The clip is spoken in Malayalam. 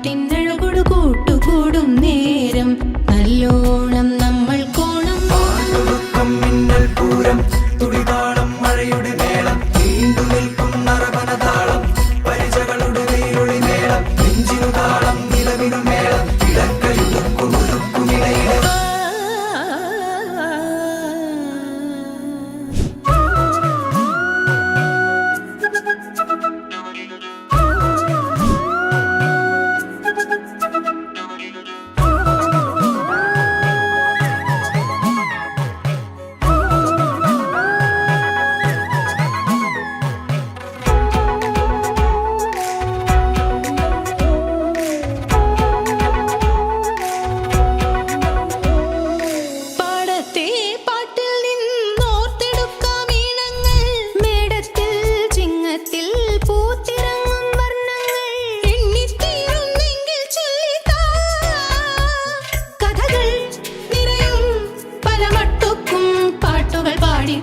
പാട്ടിനഴകൊടു കൂട്ടുകൂടും നേരം നല്ലോണം നമ്മൾ കോണം മിന്നൽ പൂരം തുടിതാളം മഴയുടെ മേളം നീണ്ടു നിൽക്കും നറവനതാളം പരിചകളുടെ വെയിലൊളി മേളം നെഞ്ചിനു താളം നിലവിനു മേളം ഇടക്കയുടുക്കുമുടുക്കുമിടയിലെ പാട്ടുകൾ പാടി